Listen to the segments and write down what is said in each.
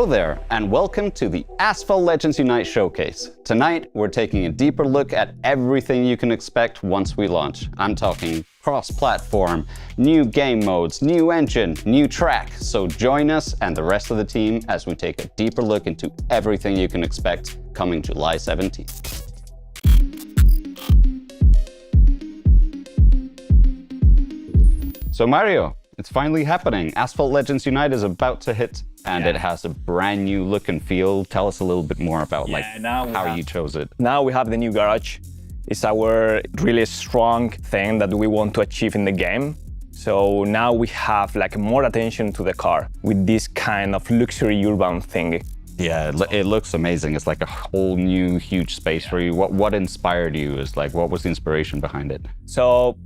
Hello there, and welcome to the Asphalt Legends Unite showcase. Tonight, we're taking a deeper look at everything you can expect once we launch. I'm talking cross-platform, new game modes, new engine, new track. So join us and the rest of the team as we take a deeper look into everything you can expect coming July 17th. So Mario, it's finally happening. Asphalt Legends Unite is about to hit, and it has a brand new look and feel. Tell us a little bit more about how you chose it. Now we have the new garage. It's our really strong thing that we want to achieve in the game. So now we have more attention to the car with this kind of luxury urban thing. Yeah, it looks amazing. It's like a whole new huge space for you. What inspired you? What was the inspiration behind it? So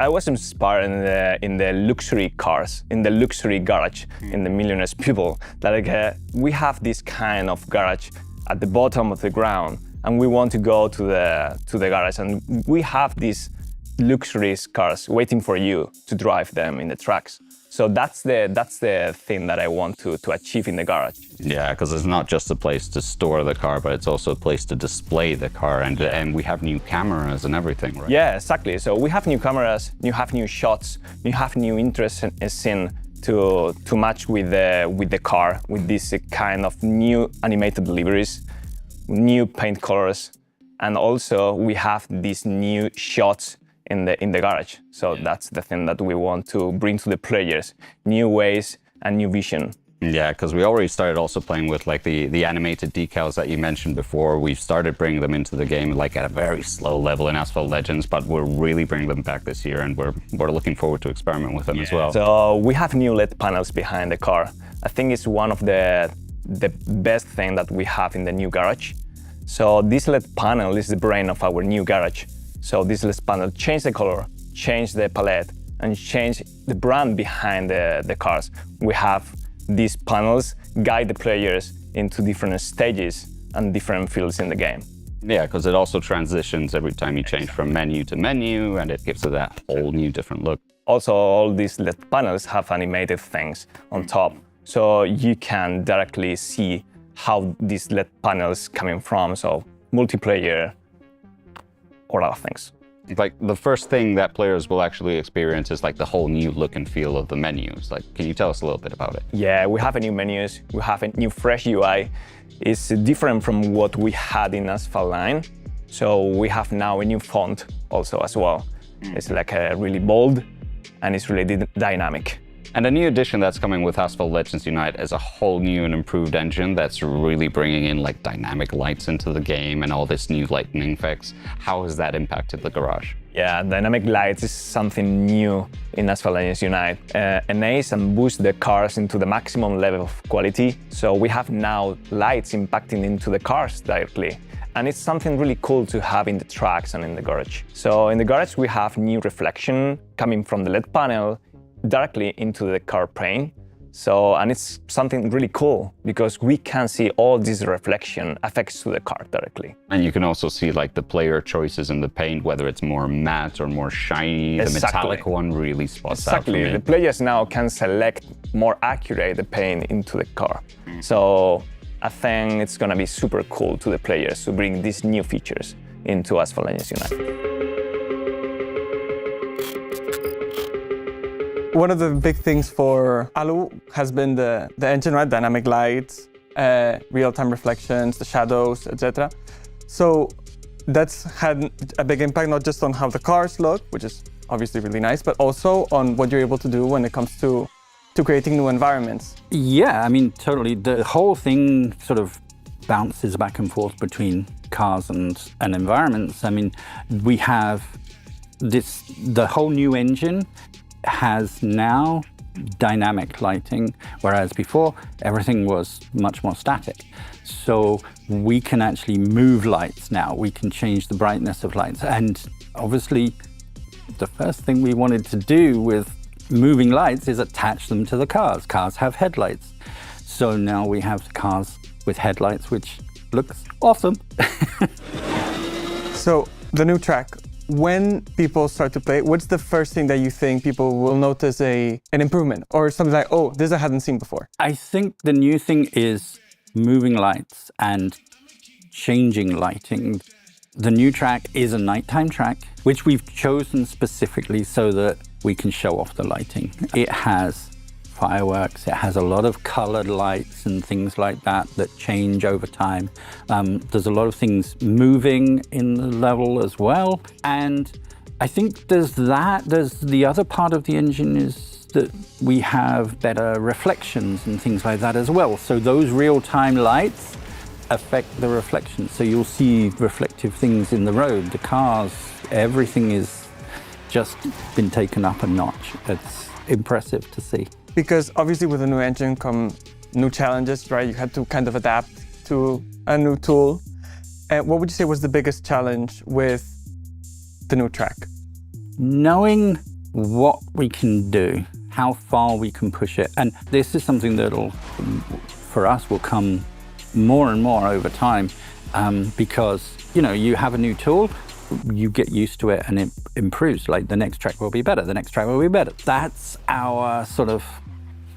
I was inspired in the luxury cars, in the luxury garage, in the millionaires people. We have this kind of garage at the bottom of the ground, and we want to go to the garage, and we have these luxury cars waiting for you to drive them in the tracks. So that's the thing that I want to achieve in the garage. Yeah, because it's not just a place to store the car, but it's also a place to display the car, and we have new cameras and everything, right? Yeah, exactly. So we have new cameras, you have new shots, you have new interesting scene to match with the car, with this kind of new animated liveries, new paint colors, and also we have these new shots in the garage. So that's the thing that we want to bring to the players, new ways and new vision. Yeah, because we already started also playing with the animated decals that you mentioned before. We've started bringing them into the game at a very slow level in Asphalt Legends, but we're really bringing them back this year, and we're looking forward to experiment with them as well. So we have new LED panels behind the car. I think it's one of the best thing that we have in the new garage. So this LED panel is the brain of our new garage. So this LED panel change the color, change the palette, and change the brand behind the cars. We have these panels guide the players into different stages and different fields in the game. Yeah, because it also transitions every time you change from menu to menu, and it gives it that whole new different look. Also, all these LED panels have animated things on top, so you can directly see how these LED panels coming from, so multiplayer, or other things. The first thing that players will actually experience is the whole new look and feel of the menus. Can you tell us a little bit about it? Yeah, we have a new menus, we have a new fresh UI. It's different from what we had in Asphalt Line. So we have now a new font also as well. It's really bold and it's really dynamic. And a new addition that's coming with Asphalt Legends Unite is a whole new and improved engine that's really bringing in dynamic lights into the game and all this new lighting effects. How has that impacted the garage? Yeah, dynamic lights is something new in Asphalt Legends Unite. Enhance and boost the cars into the maximum level of quality. So we have now lights impacting into the cars directly. And it's something really cool to have in the tracks and in the garage. So in the garage we have new reflection coming from the LED panel directly into the car paint. And it's something really cool because we can see all these reflection effects to the car directly. And you can also see the player choices in the paint, whether it's more matte or more shiny. Exactly. The metallic one really spots out for me. Exactly. The players now can select more accurate the paint into the car. So I think it's gonna be super cool to the players to bring these new features into Asphalt Legends Unite. One of the big things for Alu has been the engine, right? Dynamic lights, real-time reflections, the shadows, etc. So that's had a big impact, not just on how the cars look, which is obviously really nice, but also on what you're able to do when it comes to creating new environments. Yeah, I mean, totally. The whole thing sort of bounces back and forth between cars and environments. I mean, we have the whole new engine has now dynamic lighting, whereas before everything was much more static. So we can actually move lights now. We can change the brightness of lights. And obviously, the first thing we wanted to do with moving lights is attach them to the cars. Cars have headlights. So now we have cars with headlights, which looks awesome. So the new track, when people start to play, what's the first thing that you think people will notice an improvement or something like, oh, this I hadn't seen before? I think the new thing is moving lights and changing lighting. The new track is a nighttime track, which we've chosen specifically so that we can show off the lighting. It has fireworks, it has a lot of colored lights and things like that change over time. There's a lot of things moving in the level as well. And I think there's the other part of the engine is that we have better reflections and things like that as well. So those real-time lights affect the reflections. So you'll see reflective things in the road, the cars, everything is just been taken up a notch. It's impressive to see. Because obviously with a new engine come new challenges, right? You had to kind of adapt to a new tool. And what would you say was the biggest challenge with the new track? Knowing what we can do, how far we can push it. And this is something that'll, for us, will come more and more over time because, you know, you have a new tool, you get used to it and it improves. Like the next track will be better, the next track will be better. That's our sort of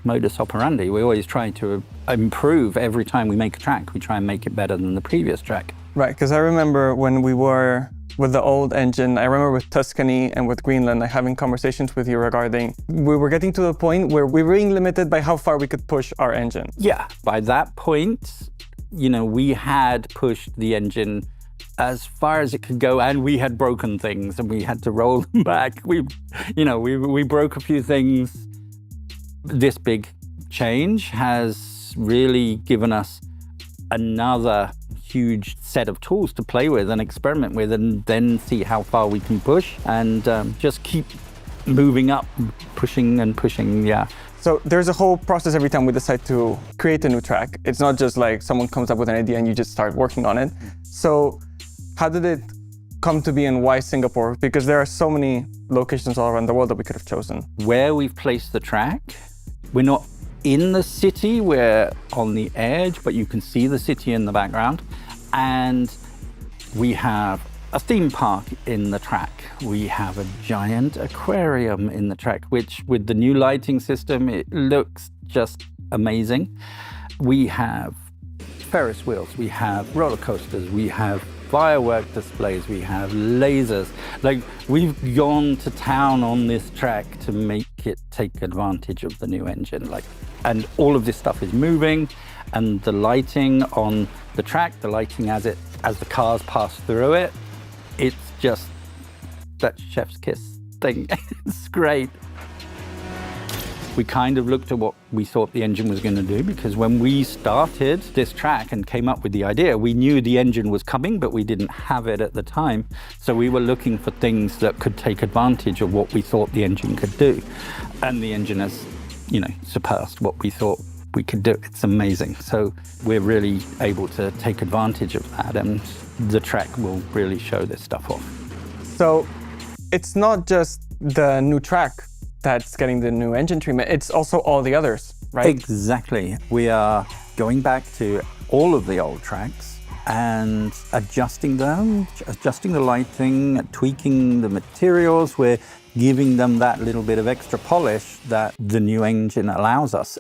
modus operandi. We always try to improve every time we make a track. We try and make it better than the previous track. Right, because I remember when we were with the old engine, I remember with Tuscany and with Greenland, having conversations with you regarding, we were getting to a point where we were being limited by how far we could push our engine. Yeah, by that point, you know, we had pushed the engine as far as it could go, and we had broken things and we had to roll them back. We broke a few things. This big change has really given us another huge set of tools to play with and experiment with, and then see how far we can push and just keep moving up, pushing and pushing, yeah. So there's a whole process every time we decide to create a new track. It's not just like someone comes up with an idea and you just start working on it. So how did it come to be and why Singapore? Because there are so many locations all around the world that we could have chosen. Where we've placed the track, we're not in the city, we're on the edge, but you can see the city in the background. And we have a theme park in the track. We have a giant aquarium in the track, which with the new lighting system, it looks just amazing. We have Ferris wheels, we have roller coasters, we have firework displays, we have lasers. Like, we've gone to town on this track to make it take advantage of the new engine. Like, and all of this stuff is moving, and the lighting on the track, the lighting as the cars pass through it, it's just that chef's kiss thing. It's great. We kind of looked at what we thought the engine was going to do, because when we started this track and came up with the idea, we knew the engine was coming, but we didn't have it at the time. So we were looking for things that could take advantage of what we thought the engine could do. And the engine has, you know, surpassed what we thought we could do. It's amazing. So we're really able to take advantage of that, and the track will really show this stuff off. So it's not just the new track that's getting the new engine treatment, it's also all the others, right? Exactly. We are going back to all of the old tracks and adjusting them, adjusting the lighting, tweaking the materials. We're giving them that little bit of extra polish that the new engine allows us.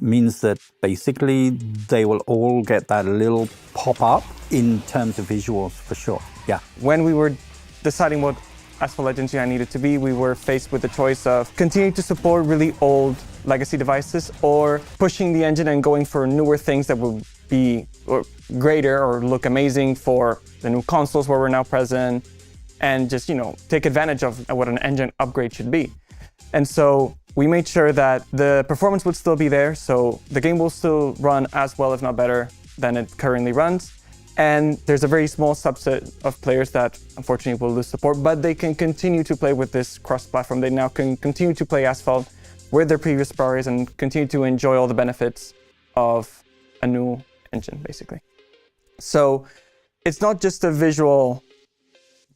Means that basically they will all get that little pop-up in terms of visuals, for sure. Yeah. When we were deciding what Asphalt Legends Unite needed to be, we were faced with the choice of continuing to support really old legacy devices or pushing the engine and going for newer things that would be greater or look amazing for the new consoles where we're now present, and just, you know, take advantage of what an engine upgrade should be. And so we made sure that the performance would still be there, so the game will still run as well, if not better, than it currently runs. And there's a very small subset of players that unfortunately will lose support, but they can continue to play with this cross-platform. They now can continue to play Asphalt with their previous priorities and continue to enjoy all the benefits of a new engine, basically. So it's not just a visual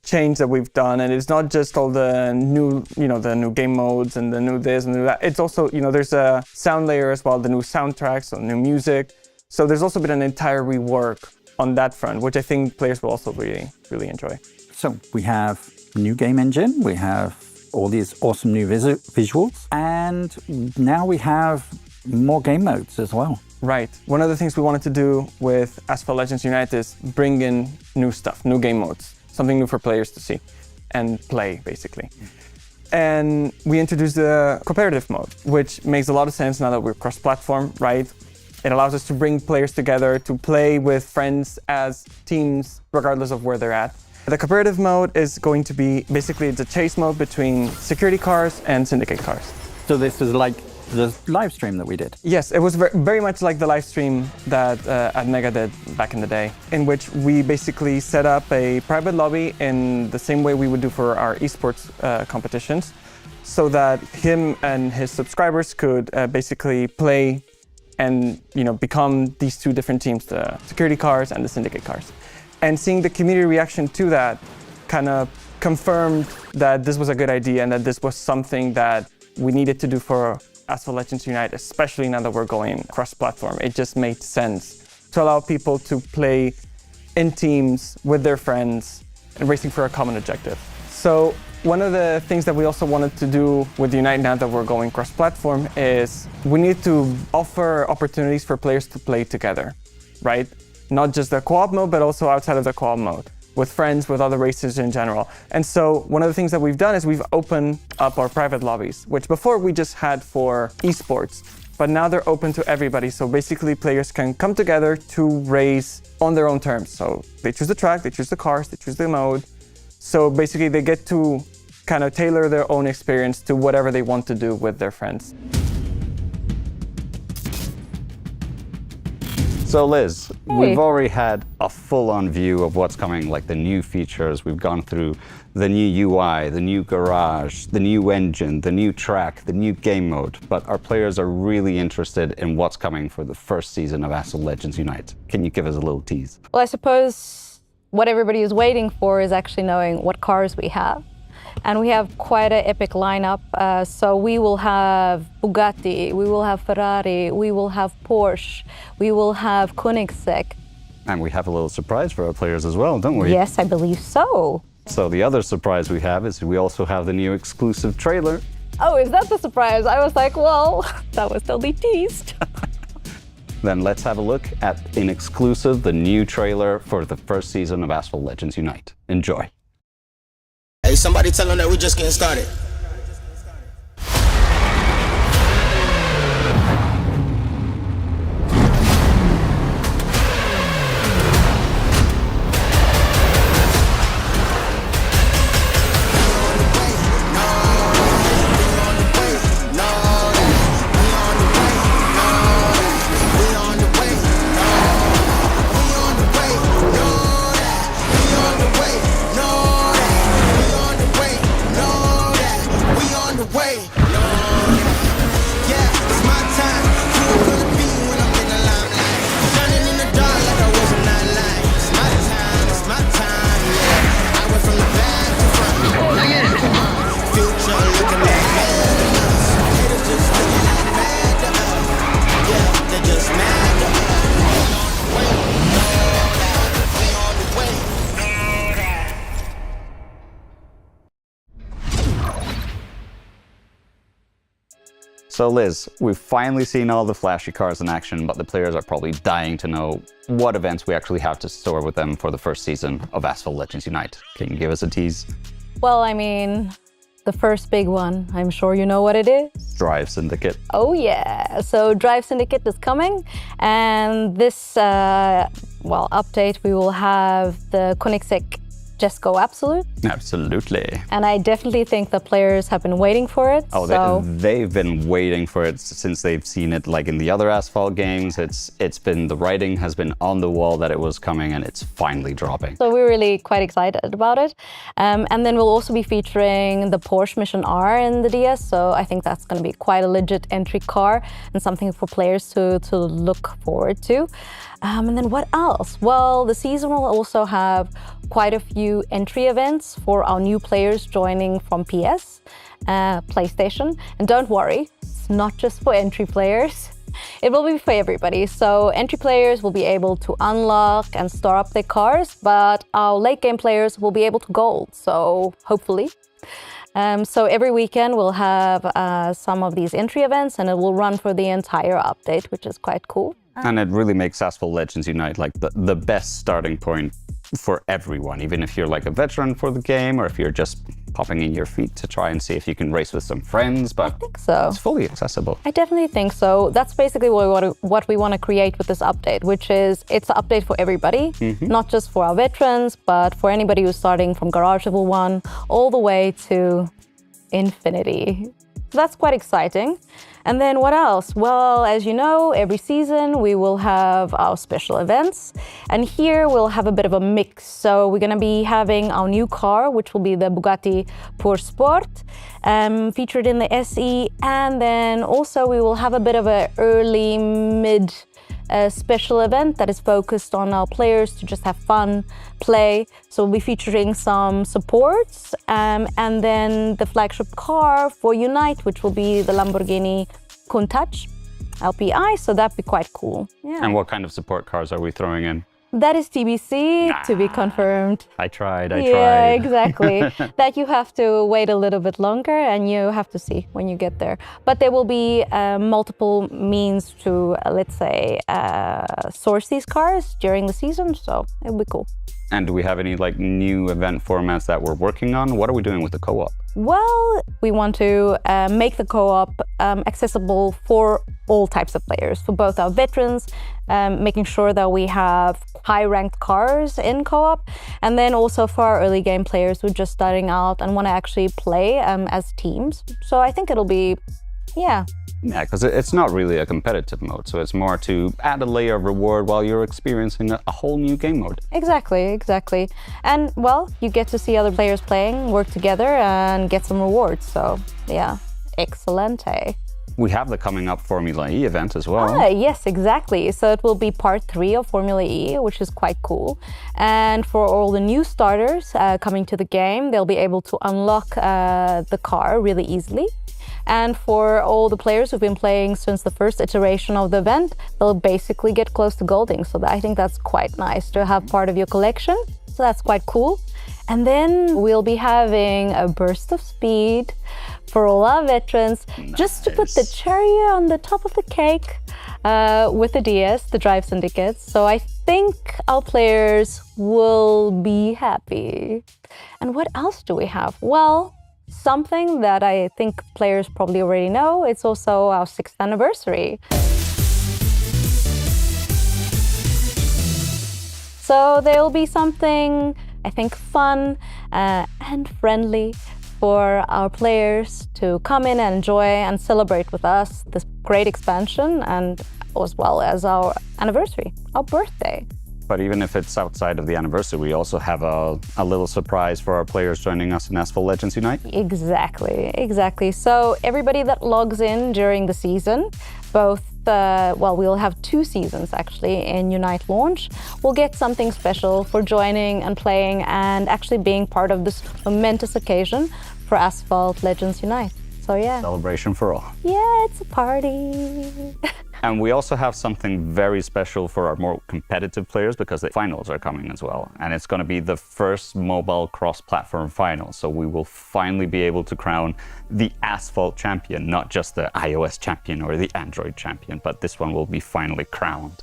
change that we've done, and it's not just all the new, you know, the new game modes and the new this and the new that. It's also, you know, there's a sound layer as well, the new soundtracks, so new music. So there's also been an entire rework on that front, which I think players will also really enjoy. So we have new game engine. We have all these awesome new visuals. And now we have more game modes as well. Right. One of the things we wanted to do with Asphalt Legends Unite is bring in new stuff, new game modes, something new for players to see and play, basically. And we introduced the cooperative mode, which makes a lot of sense now that we're cross-platform, right? It allows us to bring players together to play with friends as teams, regardless of where they're at. The cooperative mode is going to be basically the chase mode between security cars and syndicate cars. So this is like the live stream that we did. Yes, it was very much like the live stream that Admega did back in the day, in which we basically set up a private lobby in the same way we would do for our esports competitions, so that him and his subscribers could basically play and become these two different teams, the security cars and the syndicate cars. And seeing the community reaction to that kind of confirmed that this was a good idea and that this was something that we needed to do for Asphalt Legends Unite, especially now that we're going cross-platform. It just made sense to allow people to play in teams with their friends and racing for a common objective. So one of the things that we also wanted to do with Unite now that we're going cross-platform is we need to offer opportunities for players to play together, right? Not just the co-op mode, but also outside of the co-op mode, with friends, with other races in general. And so one of the things that we've done is we've opened up our private lobbies, which before we just had for esports, but now they're open to everybody. So basically players can come together to race on their own terms. So they choose the track, they choose the cars, they choose the mode. So basically they get to kind of tailor their own experience to whatever they want to do with their friends. So Liz, we've already had a full-on view of what's coming, like the new features. We've gone through the new UI, the new garage, the new engine, the new track, the new game mode. But our players are really interested in what's coming for the first season of Asphalt Legends Unite. Can you give us a little tease? Well, I suppose what everybody is waiting for is actually knowing what cars we have. And we have quite an epic lineup. So we will have Bugatti, we will have Ferrari, we will have Porsche, we will have Koenigsegg. And we have a little surprise for our players as well, don't we? Yes, I believe so. So the other surprise we have is we also have the new exclusive trailer. Oh, is that the surprise? I was like, well, that was totally teased. Then let's have a look at, in exclusive, the new trailer for the first season of Asphalt Legends Unite. Enjoy. Hey, somebody tell them that we're just getting started. So Liz, we've finally seen all the flashy cars in action, but the players are probably dying to know what events we actually have to store with them for the first season of Asphalt Legends Unite. Can you give us a tease? Well, I mean, the first big one, I'm sure you know what it is. Drive Syndicate. Oh yeah, so Drive Syndicate is coming, and this, update, we will have the Koenigsegg Just Go Absolute. Absolutely. And I definitely think the players have been waiting for it. Oh, so they've been waiting for it since they've seen it, like in the other Asphalt games. It's been, the writing has been on the wall that it was coming, and it's finally dropping. So we're really quite excited about it. And then we'll also be featuring the Porsche Mission R in the DS. So I think that's going to be quite a legit entry car and something for players to look forward to. And then what else? Well, the season will also have quite a few entry events for our new players joining from PS, PlayStation. And don't worry, it's not just for entry players. it will be for everybody. So entry players will be able to unlock and store up their cars, but our late game players will be able to gold, so hopefully. So every weekend we'll have some of these entry events, and it will run for the entire update, which is quite cool. And it really makes Asphalt Legends Unite like the best starting point for everyone, even if you're like a veteran for the game or if you're just popping in your feet to try and see if you can race with some friends, but I think so. It's fully accessible. I definitely think so. That's basically what we want to create with this update, which is it's an update for everybody, not just for our veterans, but for anybody who's starting from Garage Level 1 all the way to Infinity. So that's quite exciting. And then what else? Well, as you know, every season we will have our special events. And here we'll have a bit of a mix. So we're going to be having our new car, which will be the Bugatti Pour Sport, featured in the SE. And then also we will have a bit of an early mid special event that is focused on our players to just have fun, play. So we'll be featuring some supports and then the flagship car for Unite, which will be the Lamborghini Countach LPI. So that'd be quite cool. Yeah. And what kind of support cars are we throwing in? That is TBC, to be confirmed. I tried. Yeah, exactly. That you have to wait a little bit longer and you have to see when you get there. But there will be multiple means to, let's say, source these cars during the season, so it'll be cool. And do we have any like new event formats that we're working on? What are we doing with the co-op? Well, we want to make the co-op accessible for all types of players, for both our veterans, making sure that we have high-ranked cars in co-op, and then also for our early game players who are just starting out and want to actually play as teams. So I think it'll be, yeah. Yeah, because it's not really a competitive mode, so it's more to add a layer of reward while you're experiencing a whole new game mode. Exactly. And, well, you get to see other players playing, work together, and get some rewards. So, yeah, excelente. We have the coming up Formula E event as well. Yes, exactly. So it will be part 3 of Formula E, which is quite cool. And for all the new starters coming to the game, they'll be able to unlock the car really easily. And for all the players who've been playing since the first iteration of the event, they'll basically get close to golding. So I think that's quite nice to have part of your collection. So that's quite cool. And then we'll be having a burst of speed for all our veterans, just to put the cherry on the top of the cake with the DS, the Drive Syndicates. So I think our players will be happy. And what else do we have? Well, something that I think players probably already know, it's also our 6th anniversary. So there will be something, I think, fun and friendly for our players to come in and enjoy and celebrate with us this great expansion, and as well as our anniversary, our birthday. But even if it's outside of the anniversary, we also have a little surprise for our players joining us in Asphalt Legends Unite. Exactly. So everybody that logs in during the season, both, we'll have 2 seasons actually in Unite launch, will get something special for joining and playing and actually being part of this momentous occasion for Asphalt Legends Unite. So yeah. Celebration for all. Yeah, it's a party. And we also have something very special for our more competitive players because the finals are coming as well. And it's going to be the first mobile cross-platform final. So we will finally be able to crown the Asphalt champion, not just the iOS champion or the Android champion, but this one will be finally crowned.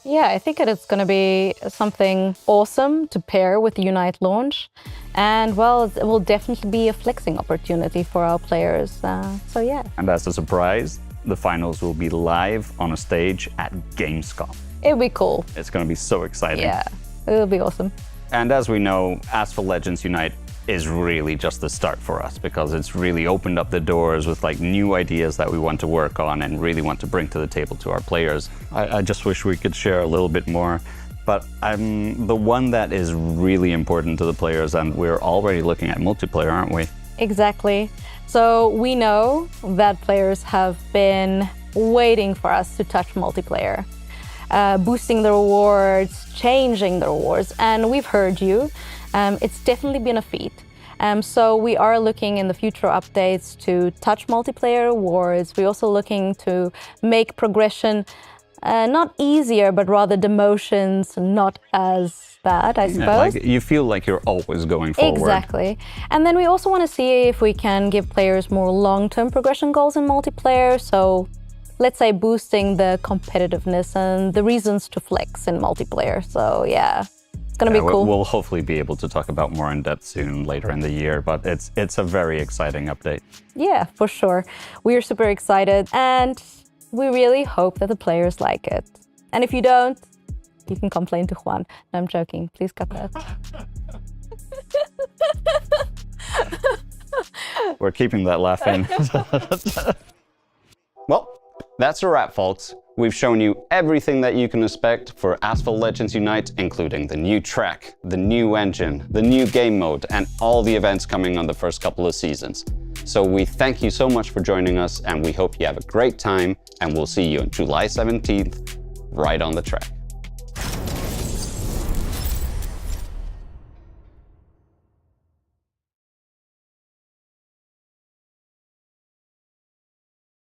Yeah, I think it's going to be something awesome to pair with the Unite launch. And, well, it will definitely be a flexing opportunity for our players. So, yeah. And as a surprise, the finals will be live on a stage at Gamescom. It'll be cool. It's going to be so exciting. Yeah, it'll be awesome. And as we know, Asphalt Legends Unite is really just the start for us because it's really opened up the doors with like new ideas that we want to work on and really want to bring to the table to our players. I just wish we could share a little bit more, but the one that is really important to the players, and we're already looking at multiplayer, aren't we? Exactly. So we know that players have been waiting for us to touch multiplayer, boosting the rewards, changing the rewards, and we've heard you. It's definitely been a feat. So we are looking in the future updates to touch multiplayer awards. We're also looking to make progression not easier, but rather demotions not as bad, I suppose. Like you feel like you're always going forward. Exactly. And then we also want to see if we can give players more long-term progression goals in multiplayer. So let's say boosting the competitiveness and the reasons to flex in multiplayer. So yeah, it's going to be cool. We'll hopefully be able to talk about more in depth soon later in the year, but it's a very exciting update. Yeah, for sure. We are super excited and we really hope that the players like it. And if you don't, you can complain to Juan. No, I'm joking. Please cut that. We're keeping that laugh in. Well, that's a wrap, folks. We've shown you everything that you can expect for Asphalt Legends Unite, including the new track, the new engine, the new game mode, and all the events coming on the first couple of seasons. So we thank you so much for joining us, and we hope you have a great time, and we'll see you on July 17th, right on the track.